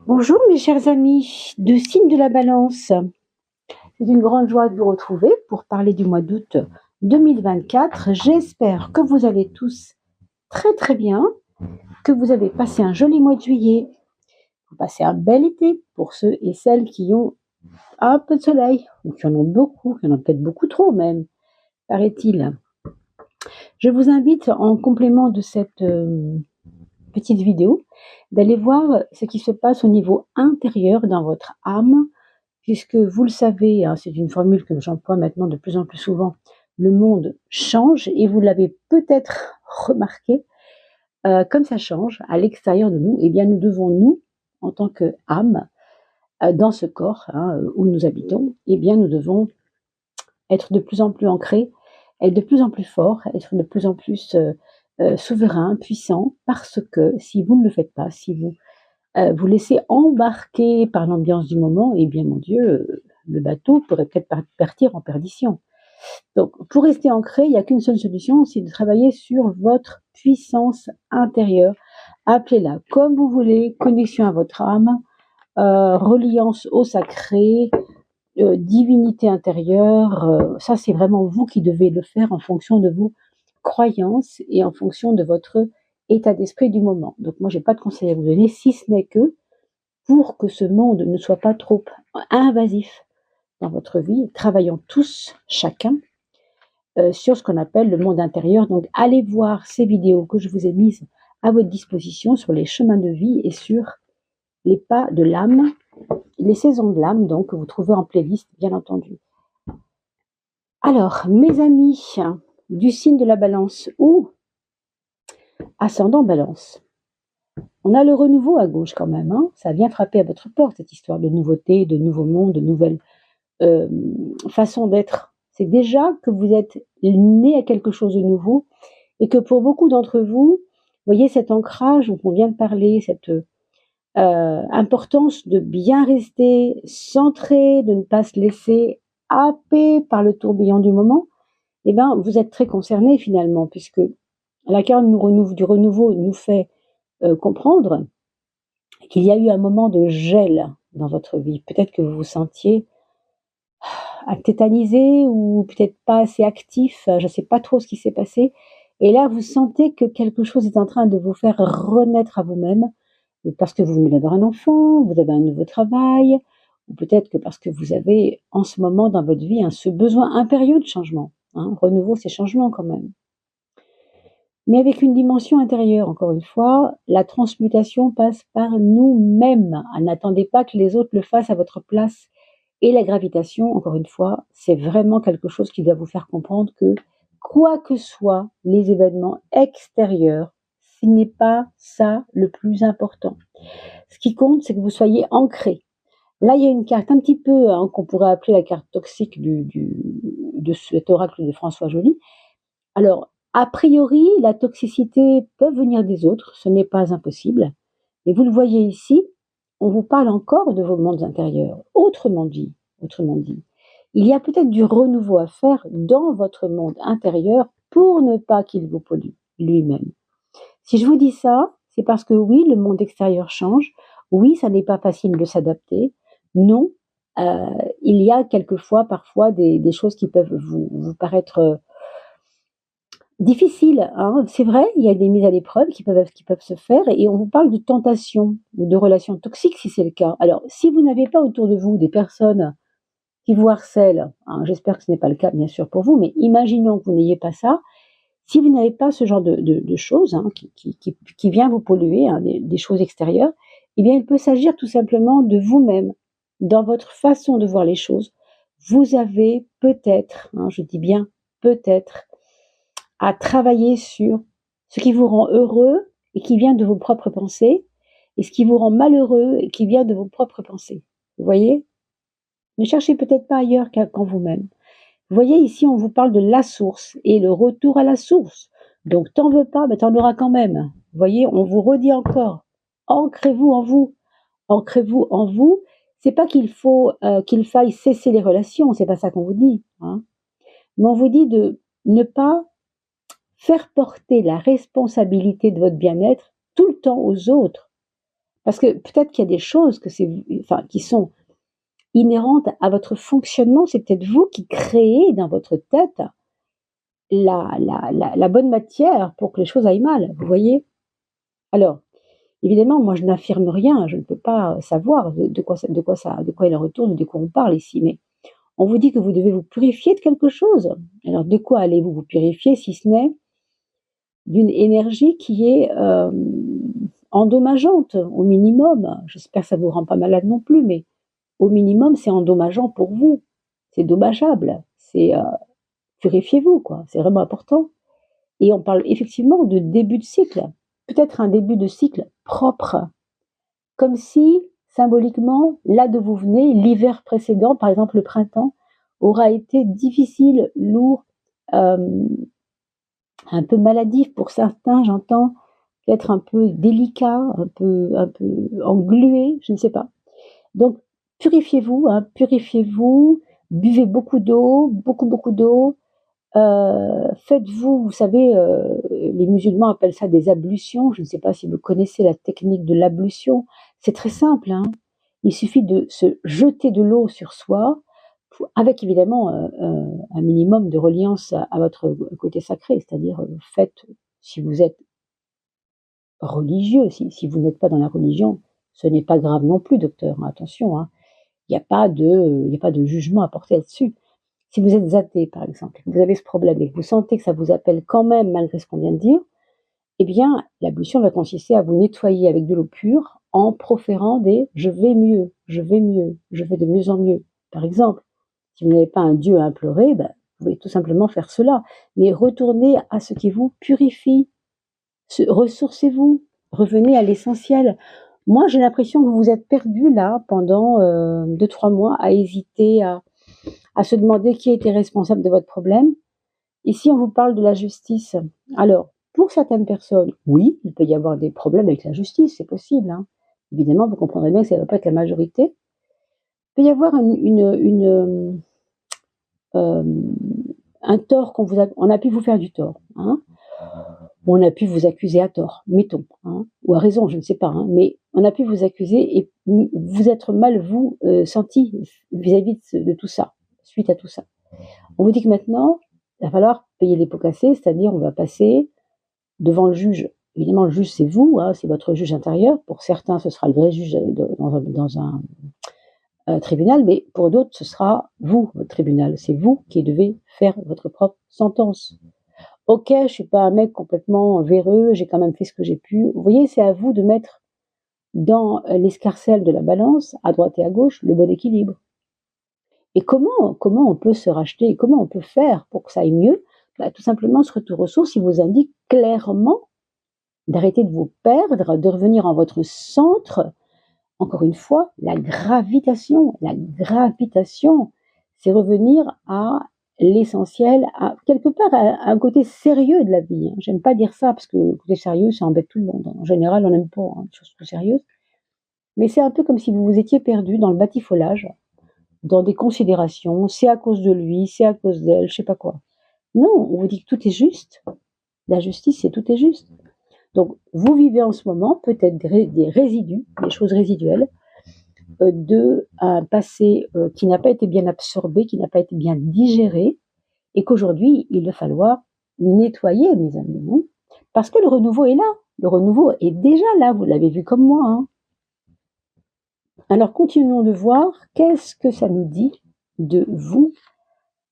Bonjour mes chers amis de Signe de la Balance. C'est une grande joie de vous retrouver pour parler du mois d'août 2024. J'espère que vous allez tous très très bien, que vous avez passé un joli mois de juillet, vous passez un bel été pour ceux et celles qui ont un peu de soleil, ou qui en ont beaucoup, qui en ont peut-être beaucoup trop même, paraît-il. Je vous invite en complément de cette petite vidéo d'aller voir ce qui se passe au niveau intérieur dans votre âme, puisque vous le savez, hein, c'est une formule que j'emploie maintenant de plus en plus souvent, le monde change et vous l'avez peut-être remarqué, comme ça change à l'extérieur de nous, eh bien nous devons, nous, en tant qu'âme, dans ce corps où nous habitons, eh bien nous devons être de plus en plus ancrés, être de plus en plus forts, être de plus en plus souverains, puissants, parce que si vous ne le faites pas, si vous vous laissez embarquer par l'ambiance du moment, eh bien mon Dieu, le bateau pourrait peut-être partir en perdition. Donc pour rester ancré, il n'y a qu'une seule solution, c'est de travailler sur votre puissance intérieure. Appelez-la comme vous voulez, connexion à votre âme, reliance au sacré, divinité intérieure. Ça c'est vraiment vous qui devez le faire en fonction de vos croyances et en fonction de votre état d'esprit du moment. Donc moi j'ai pas de conseil à vous donner, si ce n'est que pour que ce monde ne soit pas trop invasif dans votre vie, travaillons tous, chacun, sur ce qu'on appelle le monde intérieur. Donc allez voir ces vidéos que je vous ai mises à votre disposition sur les chemins de vie et sur les pas de l'âme, les saisons de l'âme, donc que vous trouvez en playlist, bien entendu. Alors, mes amis du signe de la Balance ou ascendant Balance, on a le renouveau à gauche quand même, hein. Ça vient frapper à votre porte, cette histoire de nouveauté, de nouveau monde, de nouvelles façon d'être. C'est déjà que vous êtes né à quelque chose de nouveau et que pour beaucoup d'entre vous, voyez cet ancrage dont on vient de parler, cette importance de bien rester centré, de ne pas se laisser happer par le tourbillon du moment, eh ben, vous êtes très concerné finalement, puisque la carte du renouveau nous fait comprendre qu'il y a eu un moment de gel dans votre vie. Peut-être que vous vous sentiez tétanisé ou peut-être pas assez actif, je ne sais pas trop ce qui s'est passé. Et là, vous sentez que quelque chose est en train de vous faire renaître à vous-même, parce que vous venez d'avoir un enfant, vous avez un nouveau travail, ou peut-être que parce que vous avez en ce moment dans votre vie ce besoin impérieux de changement. Renouveau, c'est changement quand même. Mais avec une dimension intérieure, encore une fois, la transmutation passe par nous-mêmes. N'attendez pas que les autres le fassent à votre place. Et la gravitation, encore une fois, c'est vraiment quelque chose qui doit vous faire comprendre que quoi que soient les événements extérieurs, ce n'est pas ça le plus important. Ce qui compte, c'est que vous soyez ancré. Là, il y a une carte un petit peu qu'on pourrait appeler la carte toxique de cet oracle de François Joly. Alors, a priori, la toxicité peut venir des autres, ce n'est pas impossible. Et vous le voyez ici, on vous parle encore de vos mondes intérieurs. Autrement dit, il y a peut-être du renouveau à faire dans votre monde intérieur pour ne pas qu'il vous pollue lui-même. Si je vous dis ça, c'est parce que oui, le monde extérieur change. Oui, ça n'est pas facile de s'adapter. Non, il y a parfois des choses qui peuvent vous paraître difficiles. C'est vrai, il y a des mises à l'épreuve qui peuvent se faire et on vous parle de tentation ou de relations toxiques si c'est le cas. Alors, si vous n'avez pas autour de vous des personnes qui vous harcèlent, j'espère que ce n'est pas le cas bien sûr pour vous, mais imaginons que vous n'ayez pas ça. Si vous n'avez pas ce genre de choses qui vient vous polluer, des choses extérieures, eh bien il peut s'agir tout simplement de vous-même, dans votre façon de voir les choses. Vous avez peut-être, je dis bien peut-être, à travailler sur ce qui vous rend heureux et qui vient de vos propres pensées, et ce qui vous rend malheureux et qui vient de vos propres pensées. Vous voyez ? Ne cherchez peut-être pas ailleurs qu'en vous-même. Vous voyez, ici, on vous parle de la source et le retour à la source. Donc, t'en veux pas, mais t'en auras quand même. Vous voyez, on vous redit encore, ancrez-vous en vous. Ancrez-vous en vous. C'est pas qu'il faille cesser les relations, c'est pas ça qu'on vous dit. Mais on vous dit de ne pas faire porter la responsabilité de votre bien-être tout le temps aux autres. Parce que peut-être qu'il y a des choses qui sont inhérentes à votre fonctionnement. C'est peut-être vous qui créez dans votre tête la bonne matière pour que les choses aillent mal, vous voyez? Alors, évidemment, moi je n'affirme rien, je ne peux pas savoir de quoi il en retourne, de quoi on parle ici, mais on vous dit que vous devez vous purifier de quelque chose. Alors de quoi allez-vous vous purifier si ce n'est d'une énergie qui est endommageante au minimum? J'espère que ça ne vous rend pas malade non plus, mais au minimum c'est endommageant pour vous, c'est dommageable, purifiez-vous quoi, c'est vraiment important. Et on parle effectivement de début de cycle, peut-être un début de cycle propre, comme si symboliquement, là d'où vous venez, l'hiver précédent, par exemple le printemps, aura été difficile, lourd, un peu maladif pour certains, j'entends, peut-être un peu délicat, un peu englué, je ne sais pas. Donc purifiez-vous, hein, purifiez-vous, buvez beaucoup d'eau, beaucoup d'eau. Faites-vous, vous savez, les musulmans appellent ça des ablutions. Je ne sais pas si vous connaissez la technique de l'ablution. C'est très simple, hein. Il suffit de se jeter de l'eau sur soi, avec évidemment un minimum de reliance à votre côté sacré. C'est-à-dire, faites, si vous êtes religieux, si vous n'êtes pas dans la religion, ce n'est pas grave non plus, docteur. Attention, hein. Il n'y a pas de jugement à porter là-dessus. Si vous êtes athée, par exemple, vous avez ce problème et que vous sentez que ça vous appelle quand même, malgré ce qu'on vient de dire, eh bien, l'ablution va consister à vous nettoyer avec de l'eau pure en proférant des je vais mieux, je vais mieux, je vais de mieux en mieux. Par exemple, si vous n'avez pas un Dieu à implorer, ben, vous pouvez tout simplement faire cela. Mais retournez à ce qui vous purifie. Ressourcez-vous, revenez à l'essentiel. Moi, j'ai l'impression que vous vous êtes perdu là pendant 2-3 mois à hésiter, à se demander qui était responsable de votre problème. Ici, on vous parle de la justice. Alors, pour certaines personnes, oui, il peut y avoir des problèmes avec la justice, c'est possible, hein. Évidemment, vous comprendrez bien que ça ne va pas être la majorité. Il peut y avoir un tort on a pu vous faire du tort, hein. On a pu vous accuser à tort, mettons, hein, ou à raison, je ne sais pas, hein, mais on a pu vous accuser et vous être mal, vous, senti vis-à-vis de tout ça, suite à tout ça. On vous dit que maintenant, il va falloir payer les pots cassés, c'est-à-dire on va passer devant le juge. Évidemment, le juge, c'est vous, hein, c'est votre juge intérieur. Pour certains, ce sera le vrai juge dans un tribunal, mais pour d'autres, ce sera vous, votre tribunal. C'est vous qui devez faire votre propre sentence. Ok, je suis pas un mec complètement véreux, j'ai quand même fait ce que j'ai pu. Vous voyez, c'est à vous de mettre dans l'escarcelle de la balance, à droite et à gauche, le bon équilibre. Et comment on peut se racheter, comment on peut faire pour que ça aille mieux? Bah, tout simplement, ce retour aux sources, il vous indique clairement d'arrêter de vous perdre, de revenir en votre centre. Encore une fois, la gravitation, c'est revenir à l'essentiel, quelque part à un côté sérieux de la vie. J'aime pas dire ça parce que le côté sérieux, ça embête tout le monde. En général, on n'aime pas des choses trop sérieuses. Mais c'est un peu comme si vous vous étiez perdu dans le batifolage, dans des considérations, c'est à cause de lui, c'est à cause d'elle, je sais pas quoi. Non, on vous dit que tout est juste. La justice, c'est tout est juste. Donc, vous vivez en ce moment peut-être des résidus, des choses résiduelles, de un passé qui n'a pas été bien absorbé, qui n'a pas été bien digéré, et qu'aujourd'hui, il va falloir nettoyer, mes amis. Non, parce que le renouveau est là. Le renouveau est déjà là, vous l'avez vu comme moi, hein. Alors, continuons de voir qu'est-ce que ça nous dit de vous,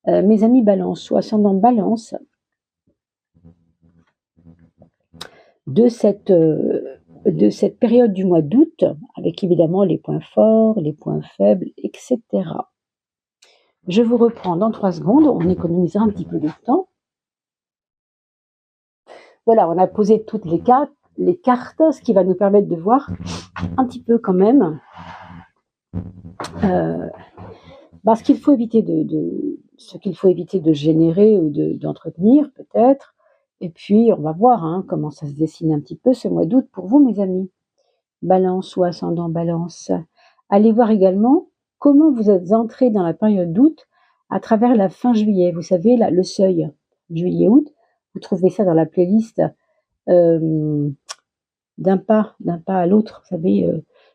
mes amis Balance ou ascendant Balance, de cette période du mois d'août, avec évidemment les points forts, les points faibles, etc. Je vous reprends dans 3 secondes, on économisera un petit peu de temps. Voilà, on a posé toutes les cartes, ce qui va nous permettre de voir un petit peu quand même ce qu'il faut éviter de générer ou d'entretenir peut-être. Et puis, on va voir comment ça se dessine un petit peu ce mois d'août pour vous, mes amis. Balance ou ascendant Balance. Allez voir également comment vous êtes entrés dans la période d'août à travers la fin juillet. Vous savez, là, le seuil juillet-août, vous trouvez ça dans la playlist d'un pas à l'autre, vous savez,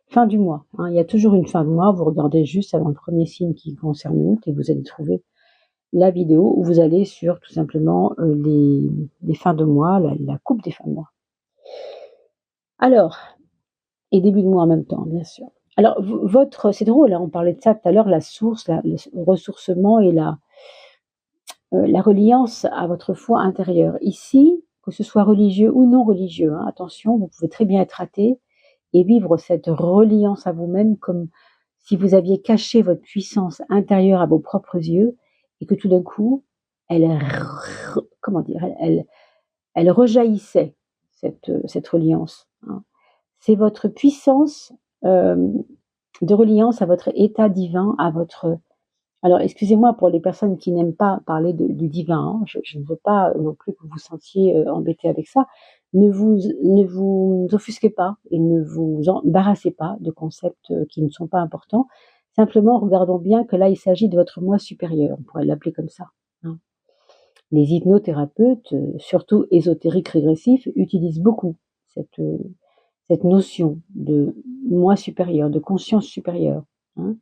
fin du mois. Hein. Il y a toujours une fin de mois, vous regardez juste avant le premier signe qui concerne août et vous allez trouver la vidéo où vous allez sur tout simplement les fins de mois, la coupe des fins de mois. Alors, et début de mois en même temps, bien sûr. Alors, c'est drôle, hein, on parlait de ça tout à l'heure, la source, le ressourcement et la reliance à votre foi intérieure. Ici, que ce soit religieux ou non religieux, hein, attention, vous pouvez très bien être athée et vivre cette reliance à vous-même comme si vous aviez caché votre puissance intérieure à vos propres yeux et que tout d'un coup, comment dire, elle rejaillissait, cette reliance. Hein. C'est votre puissance de reliance à votre état divin, à votre... Alors, excusez-moi pour les personnes qui n'aiment pas parler du divin, hein, je ne veux pas non plus que vous vous sentiez embêté avec ça. Ne vous offusquez pas et ne vous embarrassez pas de concepts qui ne sont pas importants. Simplement, regardons bien que là, il s'agit de votre moi supérieur, on pourrait l'appeler comme ça. Hein. Les hypnothérapeutes, surtout ésotériques régressifs, utilisent beaucoup cette notion de moi supérieur, de conscience supérieure. Hein.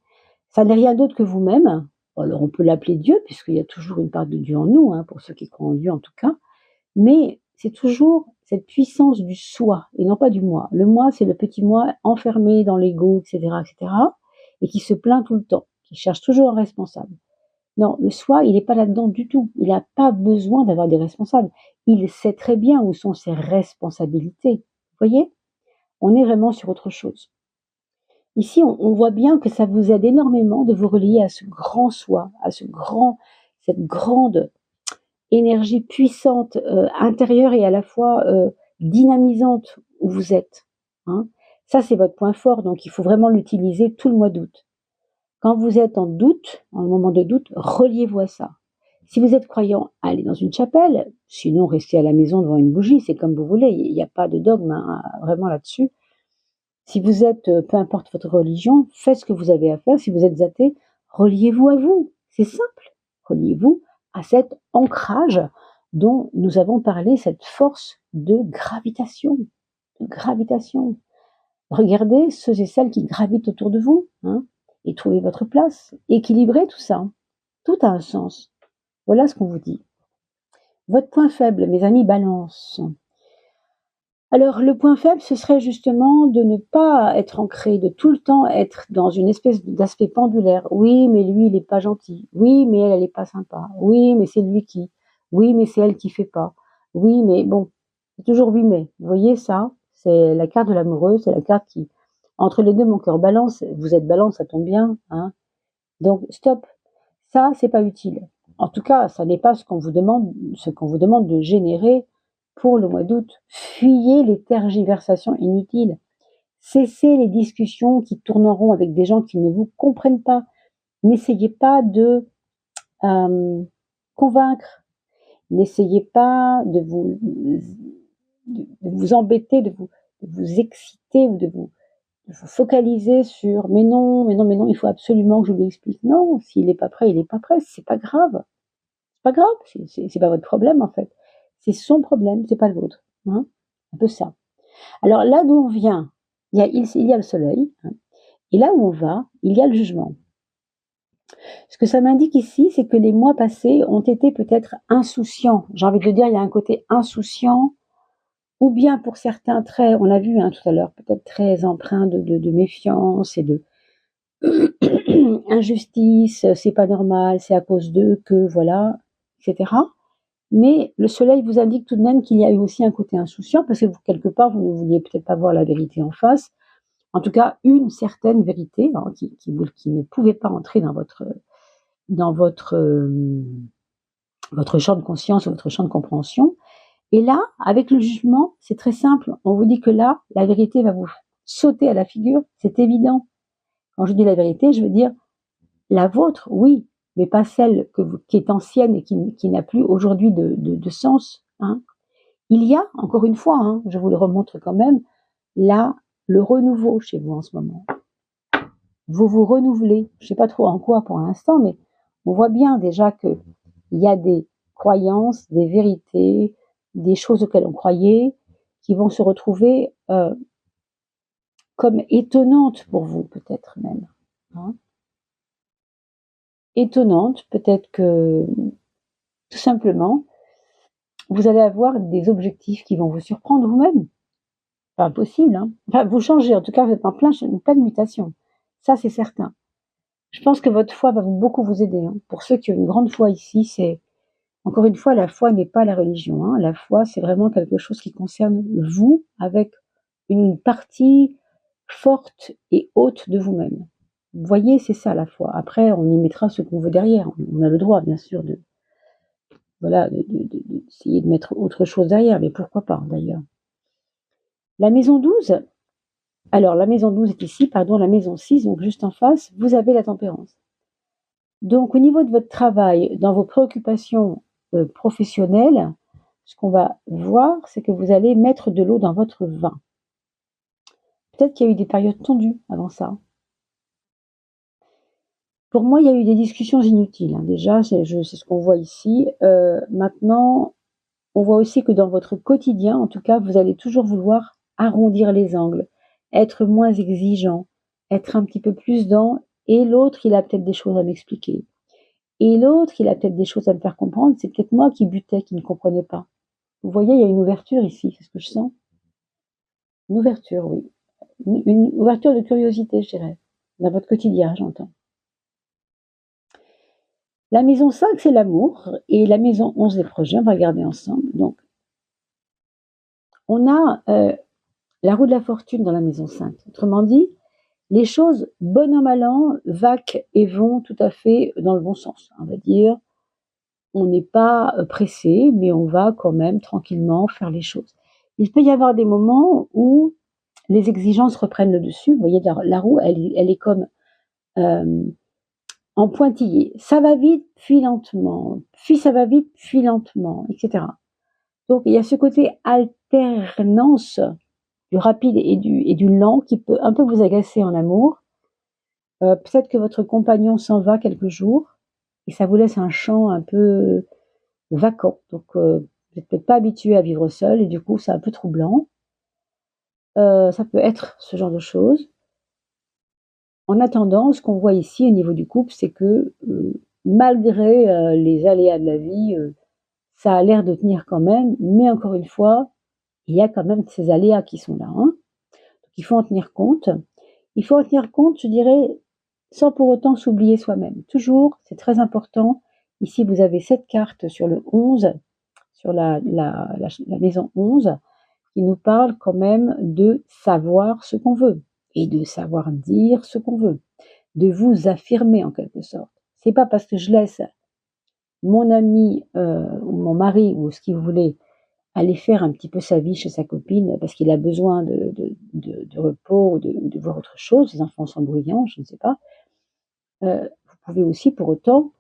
Ça n'est rien d'autre que vous-même. Alors on peut l'appeler Dieu, puisqu'il y a toujours une part de Dieu en nous, hein, pour ceux qui croient en Dieu en tout cas. Mais c'est toujours cette puissance du soi, et non pas du moi. Le moi, c'est le petit moi enfermé dans l'ego, etc., etc., et qui se plaint tout le temps, qui cherche toujours un responsable. Non, le soi, il n'est pas là-dedans du tout. Il n'a pas besoin d'avoir des responsables. Il sait très bien où sont ses responsabilités. Vous voyez ? On est vraiment sur autre chose. Ici, on voit bien que ça vous aide énormément de vous relier à ce grand soi, à cette grande énergie puissante intérieure et à la fois dynamisante où vous êtes. Hein. Ça, c'est votre point fort, donc il faut vraiment l'utiliser tout le mois d'août. Quand vous êtes en doute, en moment de doute, reliez-vous à ça. Si vous êtes croyant, allez dans une chapelle, sinon restez à la maison devant une bougie, c'est comme vous voulez, il n'y a pas de dogme hein, vraiment là-dessus. Si vous êtes, peu importe votre religion, faites ce que vous avez à faire. Si vous êtes athée, reliez-vous à vous. C'est simple. Reliez-vous à cet ancrage dont nous avons parlé, cette force de gravitation. De gravitation. Regardez ceux et celles qui gravitent autour de vous. Hein, et trouvez votre place. Équilibrez tout ça. Tout a un sens. Voilà ce qu'on vous dit. Votre point faible, mes amis, balance. Alors, le point faible, ce serait justement de ne pas être ancré, de tout le temps être dans une espèce d'aspect pendulaire. Oui, mais lui, il n'est pas gentil. Oui, mais elle n'est pas sympa. Oui, mais c'est lui qui. Oui, mais c'est elle qui fait pas. Oui, mais bon, c'est toujours oui, mais. Vous voyez ça? C'est la carte de l'amoureuse, c'est la carte qui, entre les deux, mon cœur balance. Vous êtes balance, ça tombe bien. Hein. Donc, stop. Ça, c'est pas utile. En tout cas, ça n'est pas ce qu'on vous demande de générer pour le mois d'août. Fuyez les tergiversations inutiles. Cessez les discussions qui tourneront avec des gens qui ne vous comprennent pas. N'essayez pas de convaincre. N'essayez pas de vous embêter, de vous exciter ou de vous focaliser sur mais non, il faut absolument que je lui explique. Non, s'il n'est pas prêt, il n'est pas prêt, c'est pas grave. C'est pas grave, c'est pas votre problème en fait. C'est son problème, c'est pas le vôtre. Hein, un peu ça. Alors là d'où on vient, il y a le soleil, hein, et là où on va, il y a le jugement. Ce que ça m'indique ici, c'est que les mois passés ont été peut-être insouciants. J'ai envie de dire, il y a un côté insouciant, ou bien pour certains très, on l'a vu hein, tout à l'heure, peut-être très empreint de méfiance et de injustice, c'est pas normal, c'est à cause d'eux que, voilà, etc. Mais le soleil vous indique tout de même qu'il y a eu aussi un côté insouciant, parce que quelque part, vous ne vouliez peut-être pas voir la vérité en face, en tout cas une certaine vérité hein, qui ne pouvait pas entrer dans votre champ de conscience ou votre champ de compréhension. Et là, avec le jugement, c'est très simple. On vous dit que là, la vérité va vous sauter à la figure, c'est évident. Quand je dis la vérité, je veux dire la vôtre, oui, mais pas celle qui est ancienne et qui n'a plus aujourd'hui de sens. Hein. Il y a, encore une fois, hein, je vous le remontre quand même, là, le renouveau chez vous en ce moment. Vous vous renouvelez, je ne sais pas trop en quoi pour l'instant, mais on voit bien déjà qu'il y a des croyances, des vérités, des choses auxquelles on croyait, qui vont se retrouver comme étonnantes pour vous, peut-être même. Hein. Étonnantes, peut-être que, tout simplement, vous allez avoir des objectifs qui vont vous surprendre vous-même. Pas impossible, hein. Enfin, vous changez, en tout cas, vous êtes en pleine mutation. Ça, c'est certain. Je pense que votre foi va beaucoup vous aider. Hein. Pour ceux qui ont une grande foi ici, c'est encore une fois, la foi n'est pas la religion. Hein. La foi, c'est vraiment quelque chose qui concerne vous avec une partie forte et haute de vous-même. Vous voyez, c'est ça la foi. Après, on y mettra ce qu'on veut derrière. On a le droit, bien sûr, d'essayer de mettre autre chose derrière, mais pourquoi pas d'ailleurs. La maison 12, alors la maison 12 est ici, pardon, la maison 6, donc juste en face, vous avez la tempérance. Donc au niveau de votre travail, dans vos préoccupations professionnelles, ce qu'on va voir, c'est que vous allez mettre de l'eau dans votre vin. Peut-être qu'il y a eu des périodes tendues avant ça. Pour moi, il y a eu des discussions inutiles. Hein. Déjà, c'est ce qu'on voit ici. Maintenant, on voit aussi que dans votre quotidien, en tout cas, vous allez toujours vouloir arrondir les angles, être moins exigeant, être un petit peu plus dans et l'autre, il a peut-être des choses à m'expliquer. Et l'autre, il a peut-être des choses à me faire comprendre. C'est peut-être moi qui butais, qui ne comprenais pas. Vous voyez, il y a une ouverture ici, c'est ce que je sens. Une ouverture, oui. Une ouverture de curiosité, je dirais. Dans votre quotidien, j'entends. La maison 5, c'est l'amour. Et la maison 11, les projets. On va regarder ensemble. Donc, on a la roue de la fortune dans la maison 5. Autrement dit, les choses, bon an, mal an, vaquent et vont tout à fait dans le bon sens. On va dire, on n'est pas pressé, mais on va quand même tranquillement faire les choses. Il peut y avoir des moments où les exigences reprennent le dessus. Vous voyez, la roue, elle est comme en pointillé. Ça va vite, puis lentement. Puis ça va vite, puis lentement, etc. Donc, il y a ce côté alternance du rapide et du lent qui peut un peu vous agacer en amour. Peut-être que votre compagnon s'en va quelques jours et ça vous laisse un champ un peu vacant. Donc, vous n'êtes peut-être pas habitué à vivre seul et du coup, c'est un peu troublant. Ça peut être ce genre de choses. En attendant, ce qu'on voit ici au niveau du couple, c'est que malgré les aléas de la vie, ça a l'air de tenir quand même, mais encore une fois, il y a quand même ces aléas qui sont là. Hein. Donc, il faut en tenir compte. Il faut en tenir compte, je dirais, sans pour autant s'oublier soi-même. Toujours, c'est très important. Ici, vous avez cette carte sur le 11, sur la maison 11, qui nous parle quand même de savoir ce qu'on veut et de savoir dire ce qu'on veut, de vous affirmer en quelque sorte. C'est pas parce que je laisse mon ami ou mon mari ou ce qu'il voulait aller faire un petit peu sa vie chez sa copine parce qu'il a besoin de repos ou de voir autre chose, les enfants sont bruyants, je ne sais pas. Vous pouvez aussi pour autant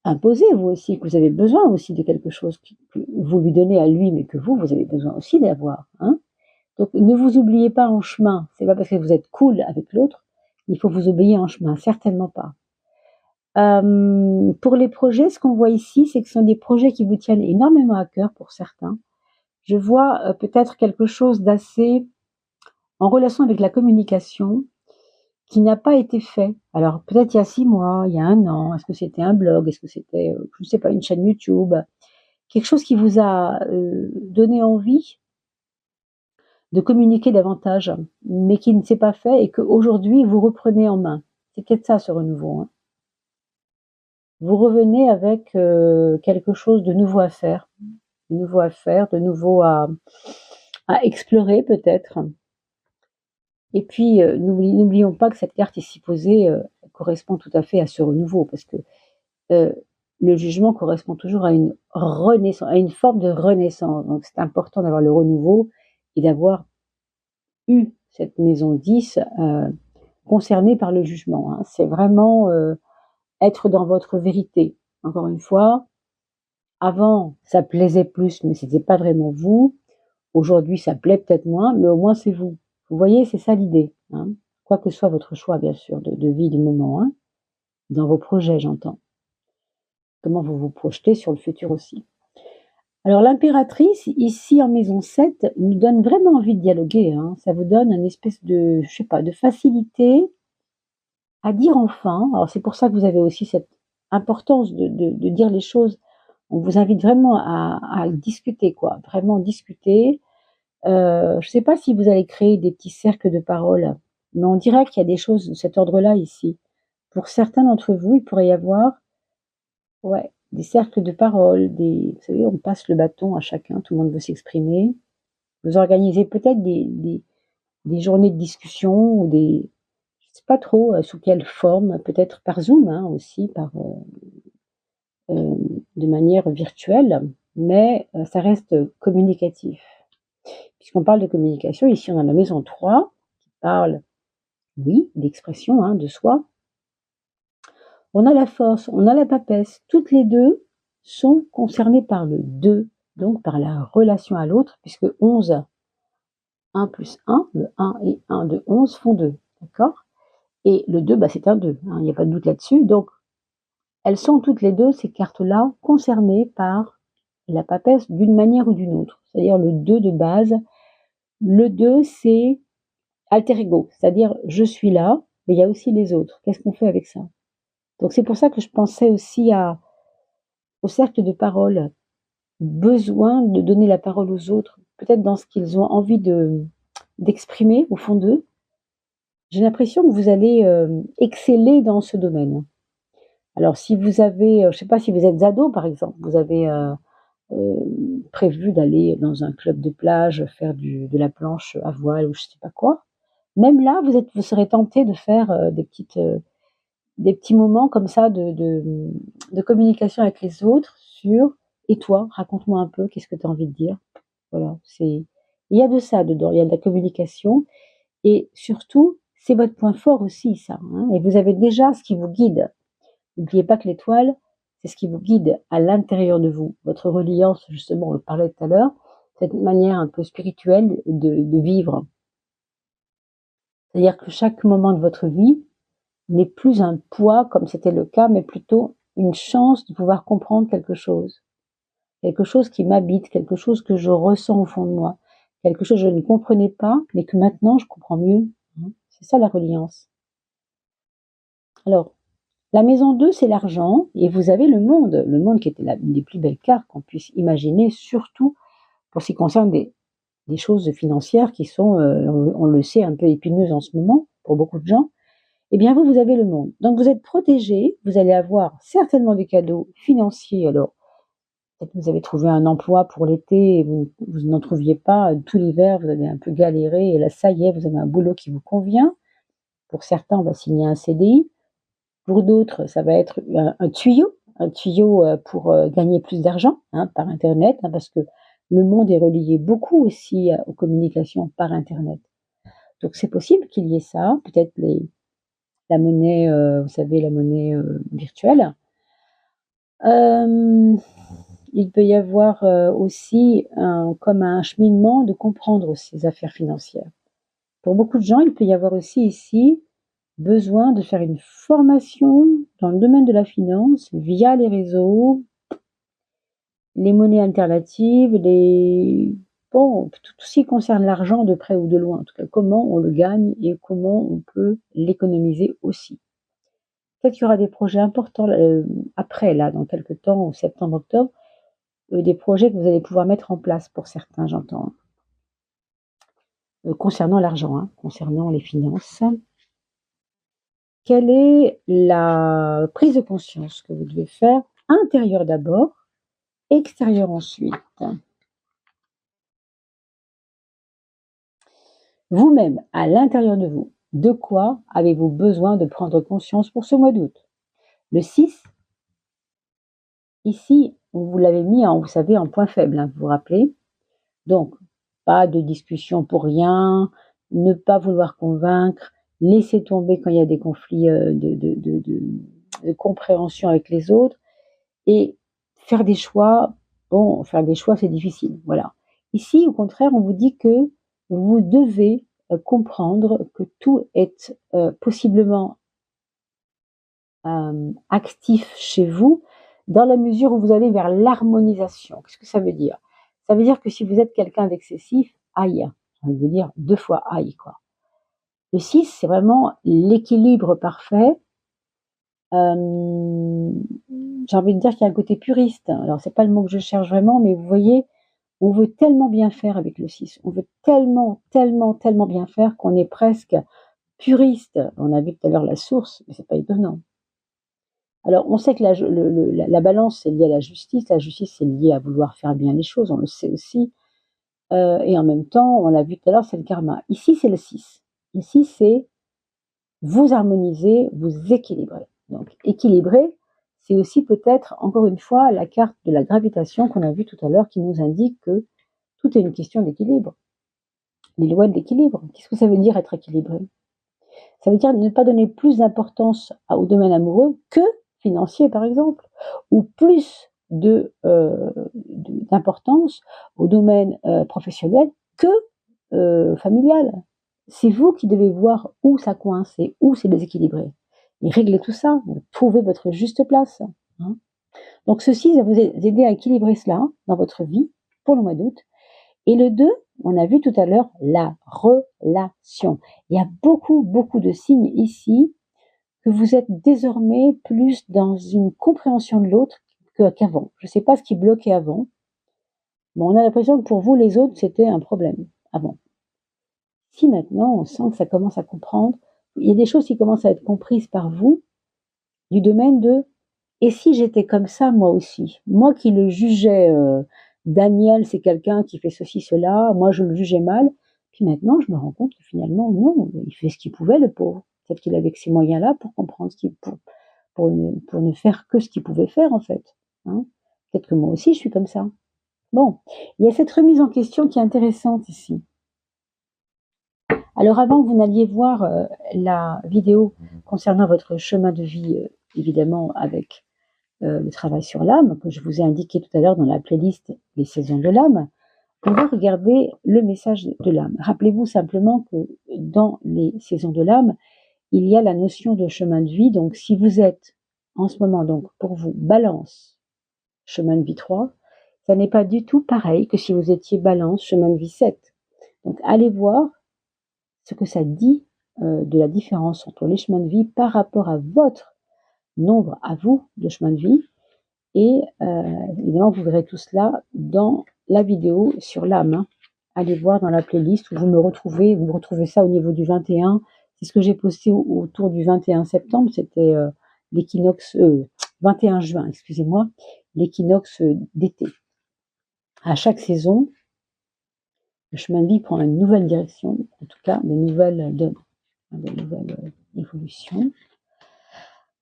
imposer vous aussi que vous avez besoin aussi de quelque chose que vous lui donnez à lui mais que vous avez besoin aussi d'avoir. Hein. Donc ne vous oubliez pas en chemin, c'est pas parce que vous êtes cool avec l'autre, il faut vous oublier en chemin, certainement pas. Pour les projets, ce qu'on voit ici, c'est que ce sont des projets qui vous tiennent énormément à cœur pour certains. Je vois peut-être quelque chose d'assez en relation avec la communication qui n'a pas été fait. Alors peut-être il y a 6 mois, il y a 1 an, est-ce que c'était un blog, est-ce que c'était, je ne sais pas, une chaîne YouTube, quelque chose qui vous a donné envie de communiquer davantage, mais qui ne s'est pas fait et qu'aujourd'hui vous reprenez en main. C'est peut-être ça ce renouveau. Hein. Vous revenez avec quelque chose de nouveau à faire, de nouveau à explorer peut-être. Et puis n'oublions pas que cette carte ici posée correspond tout à fait à ce renouveau, parce que le jugement correspond toujours à une renaissance, à une forme de renaissance. Donc c'est important d'avoir le renouveau et d'avoir eu cette maison 10 concernée par le jugement. Hein. C'est vraiment être dans votre vérité. Encore une fois, avant, ça plaisait plus, mais c'était pas vraiment vous. Aujourd'hui, ça plaît peut-être moins, mais au moins c'est vous. Vous voyez, c'est ça l'idée. Hein. Quoi que soit votre choix, bien sûr, de vie du moment, hein. Dans vos projets, j'entends. Comment vous vous projetez sur le futur aussi. Alors l'impératrice, ici en maison 7, nous donne vraiment envie de dialoguer, hein. Ça vous donne une espèce de, je sais pas, de facilité à dire enfin. Alors c'est pour ça que vous avez aussi cette importance de dire les choses. On vous invite vraiment à discuter, quoi, vraiment discuter. Je sais pas si vous allez créer des petits cercles de parole, mais on dirait qu'il y a des choses de cet ordre-là ici. Pour certains d'entre vous, il pourrait y avoir, ouais, des cercles de parole, vous savez, on passe le bâton à chacun, tout le monde veut s'exprimer. Vous organisez peut-être des journées de discussion ou je sais pas trop sous quelle forme, peut-être par Zoom, hein, aussi, euh, de manière virtuelle, mais ça reste communicatif. Puisqu'on parle de communication, ici on a la maison 3 qui parle, oui, d'expression, hein, de soi. On a la force, on a la papesse, toutes les deux sont concernées par le 2, donc par la relation à l'autre, puisque 11, 1 plus 1, le 1 et 1 de 11 font 2, d'accord? Et le 2, bah, c'est un 2, hein, il n'y a pas de doute là-dessus. Donc, elles sont toutes les deux, ces cartes-là, concernées par la papesse d'une manière ou d'une autre. C'est-à-dire le 2 de base. Le 2, c'est alter ego, c'est-à-dire je suis là, mais il y a aussi les autres. Qu'est-ce qu'on fait avec ça? Donc c'est pour ça que je pensais aussi au cercle de parole, besoin de donner la parole aux autres, peut-être dans ce qu'ils ont envie d'exprimer au fond d'eux. J'ai l'impression que vous allez exceller dans ce domaine. Alors si vous avez, je ne sais pas si vous êtes ado par exemple, vous avez euh, prévu d'aller dans un club de plage, faire de la planche à voile ou je ne sais pas quoi, même là, vous serez tenté de faire des petits moments comme ça de communication avec les autres sur et toi, raconte-moi un peu, qu'est-ce que tu as envie de dire. Voilà, il y a de ça dedans, il y a de la communication et surtout, c'est votre point fort aussi, ça, hein, et vous avez déjà ce qui vous guide. N'oubliez pas que l'étoile, c'est ce qui vous guide à l'intérieur de vous. Votre reliance, justement, on le parlait tout à l'heure, cette manière un peu spirituelle de vivre. C'est-à-dire que chaque moment de votre vie n'est plus un poids comme c'était le cas, mais plutôt une chance de pouvoir comprendre quelque chose qui m'habite, quelque chose que je ressens au fond de moi, quelque chose que je ne comprenais pas, mais que maintenant je comprends mieux. C'est ça la reliance. Alors, la maison 2, c'est l'argent, et vous avez le monde qui était une des plus belles cartes qu'on puisse imaginer, surtout pour ce qui concerne des choses financières qui sont, on le sait, un peu épineuses en ce moment pour beaucoup de gens. Eh bien, vous avez le monde. Donc, vous êtes protégé, vous allez avoir certainement des cadeaux financiers. Alors, peut-être que vous avez trouvé un emploi pour l'été et vous n'en trouviez pas tout l'hiver, vous avez un peu galéré et là, ça y est, vous avez un boulot qui vous convient. Pour certains, on va signer un CDI. Pour d'autres, ça va être un tuyau pour gagner plus d'argent, hein, par Internet, hein, parce que le monde est relié beaucoup aussi aux communications par Internet. Donc, c'est possible qu'il y ait ça, peut-être la monnaie, vous savez, la monnaie virtuelle. Il peut y avoir aussi comme un cheminement de comprendre ces affaires financières. Pour beaucoup de gens, il peut y avoir aussi ici besoin de faire une formation dans le domaine de la finance via les réseaux, les monnaies alternatives, bon, tout ce qui concerne l'argent de près ou de loin. En tout cas, comment on le gagne et comment on peut l'économiser aussi. Peut-être qu'il y aura des projets importants après, là, dans quelques temps, au septembre, octobre, des projets que vous allez pouvoir mettre en place pour certains, j'entends, concernant l'argent, hein, concernant les finances. Quelle est la prise de conscience que vous devez faire intérieure d'abord, extérieure ensuite? Vous-même, à l'intérieur de vous, de quoi avez-vous besoin de prendre conscience pour ce mois d'août? Le 6, ici, on vous l'avait mis, vous savez, en point faible, hein, vous vous rappelez? Donc, pas de discussion pour rien, ne pas vouloir convaincre, laisser tomber quand il y a des conflits de compréhension avec les autres et faire des choix. Bon, faire des choix, c'est difficile, voilà. Ici, au contraire, on vous dit que vous devez comprendre que tout est possiblement actif chez vous, dans la mesure où vous allez vers l'harmonisation. Qu'est-ce que ça veut dire? Ça veut dire que si vous êtes quelqu'un d'excessif, aïe, j'ai envie de vous dire 2 fois aïe, quoi. Le 6, c'est vraiment l'équilibre parfait. J'ai envie de dire qu'il y a un côté puriste. Alors, c'est pas le mot que je cherche vraiment, mais vous voyez, on veut tellement bien faire avec le 6. On veut tellement, tellement, tellement bien faire qu'on est presque puriste. On a vu tout à l'heure la source, mais c'est pas étonnant. Alors, on sait que la balance, c'est lié à la justice. La justice, c'est lié à vouloir faire bien les choses, on le sait aussi. Et en même temps, on l'a vu tout à l'heure, c'est le karma. Ici, c'est le 6. Ici, c'est vous harmoniser, vous équilibrer. Donc, équilibrer, c'est aussi peut-être, encore une fois, la carte de la gravitation qu'on a vue tout à l'heure qui nous indique que tout est une question d'équilibre. Les lois de l'équilibre. Qu'est-ce que ça veut dire être équilibré? Ça veut dire ne pas donner plus d'importance au domaine amoureux que financier, par exemple, ou plus d'importance au domaine professionnel que familial. C'est vous qui devez voir où ça coince et où c'est déséquilibré. Et régler tout ça, trouvez votre juste place. Hein. Donc ceci, ça va vous aider à équilibrer cela dans votre vie pour le mois d'août. Et le 2, on a vu tout à l'heure la relation. Il y a beaucoup, beaucoup de signes ici que vous êtes désormais plus dans une compréhension de l'autre qu'avant. Je ne sais pas ce qui bloquait avant. Bon, on a l'impression que pour vous, les autres, c'était un problème avant. Si maintenant, on sent que ça commence à comprendre, il y a des choses qui commencent à être comprises par vous, du domaine de « et si j'étais comme ça, moi aussi ?» Moi qui le jugeais, Daniel, c'est quelqu'un qui fait ceci, cela, moi je le jugeais mal, puis maintenant je me rends compte que finalement, non, il fait ce qu'il pouvait, le pauvre. Peut-être qu'il avait que ces moyens-là pour comprendre pour ne faire que ce qu'il pouvait faire, en fait. Hein. Peut-être que moi aussi, je suis comme ça. Bon, il y a cette remise en question qui est intéressante ici. Alors avant que vous n'alliez voir la vidéo concernant votre chemin de vie, évidemment avec le travail sur l'âme, que je vous ai indiqué tout à l'heure dans la playlist Les saisons de l'âme, on va regarder le message de l'âme. Rappelez-vous simplement que dans les saisons de l'âme, il y a la notion de chemin de vie. Donc si vous êtes en ce moment, donc pour vous, balance, chemin de vie 3, ça n'est pas du tout pareil que si vous étiez balance, chemin de vie 7. Donc allez voir ce que ça dit de la différence entre les chemins de vie par rapport à votre nombre à vous de chemins de vie. Et évidemment, vous verrez tout cela dans la vidéo sur l'âme. Hein. Allez voir dans la playlist où vous retrouvez ça au niveau du 21. C'est ce que j'ai posté autour du 21 septembre, c'était l'équinoxe, 21 juin, excusez-moi, l'équinoxe d'été. À chaque saison, le chemin de vie prend une nouvelle direction, en tout cas des nouvelles évolutions.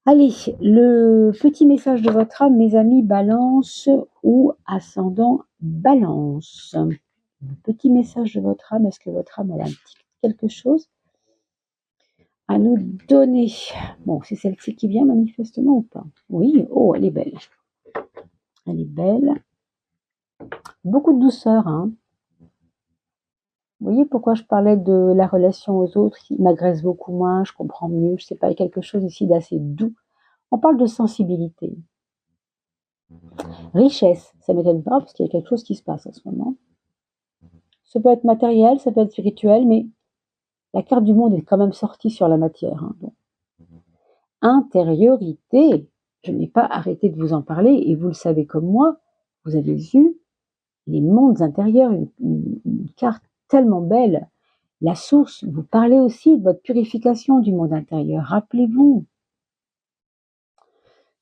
Allez, le petit message de votre âme, mes amis, balance ou ascendant balance. Le petit message de votre âme, est-ce que votre âme a un petit quelque chose à nous donner? Bon, c'est celle-ci qui vient manifestement ou pas? Oui, oh, elle est belle. Elle est belle. Beaucoup de douceur, hein. Vous voyez pourquoi je parlais de la relation aux autres qui m'agresse beaucoup moins, je comprends mieux, je sais pas, il y a quelque chose ici d'assez doux. On parle de sensibilité. Richesse, ça ne m'étonne pas parce qu'il y a quelque chose qui se passe en ce moment. Ça peut être matériel, ça peut être spirituel, mais la carte du monde est quand même sortie sur la matière. Hein, donc. Intériorité, je n'ai pas arrêté de vous en parler et vous le savez comme moi, vous avez eu les mondes intérieurs, une carte tellement belle. La source, vous parlez aussi de votre purification du monde intérieur. Rappelez-vous,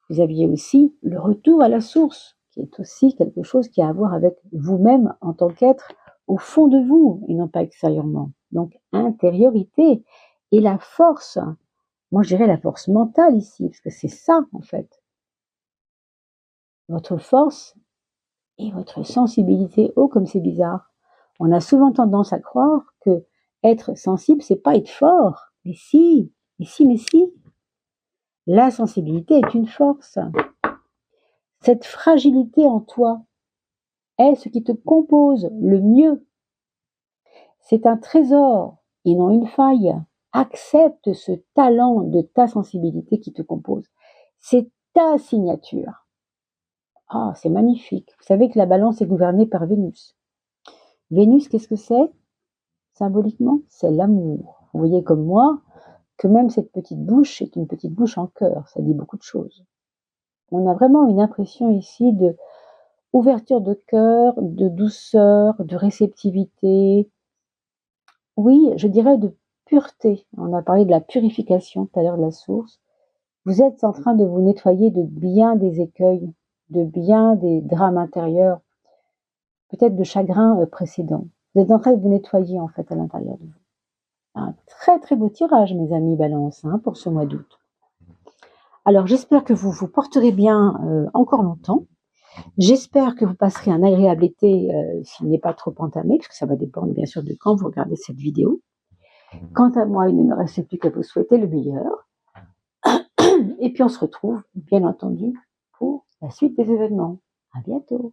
vous aviez aussi le retour à la source, qui est aussi quelque chose qui a à voir avec vous-même en tant qu'être au fond de vous et non pas extérieurement. Donc, intériorité et la force. Moi, je dirais la force mentale ici, parce que c'est ça, en fait. Votre force et votre sensibilité. Oh, comme c'est bizarre. On a souvent tendance à croire que être sensible, c'est pas être fort. Mais si, mais si, mais si. La sensibilité est une force. Cette fragilité en toi est ce qui te compose le mieux. C'est un trésor et non une faille. Accepte ce talent de ta sensibilité qui te compose. C'est ta signature. Ah, c'est magnifique. Vous savez que la balance est gouvernée par Vénus. Vénus, qu'est-ce que c'est? Symboliquement, c'est l'amour. Vous voyez comme moi que même cette petite bouche est une petite bouche en cœur. Ça dit beaucoup de choses. On a vraiment une impression ici de ouverture de cœur, de douceur, de réceptivité. Oui, je dirais de pureté. On a parlé de la purification tout à l'heure de la source. Vous êtes en train de vous nettoyer de bien des écueils, de bien des drames intérieurs, peut-être de chagrins précédents. Vous êtes en train de vous nettoyer en fait à l'intérieur de vous. Un très très beau tirage, mes amis Balance, pour ce mois d'août. Alors j'espère que vous vous porterez bien encore longtemps. J'espère que vous passerez un agréable été s'il n'est pas trop entamé, parce que ça va dépendre bien sûr de quand vous regardez cette vidéo. Quant à moi, il ne me reste plus qu'à vous souhaiter le meilleur. Et puis on se retrouve, bien entendu, pour la suite des événements. À bientôt.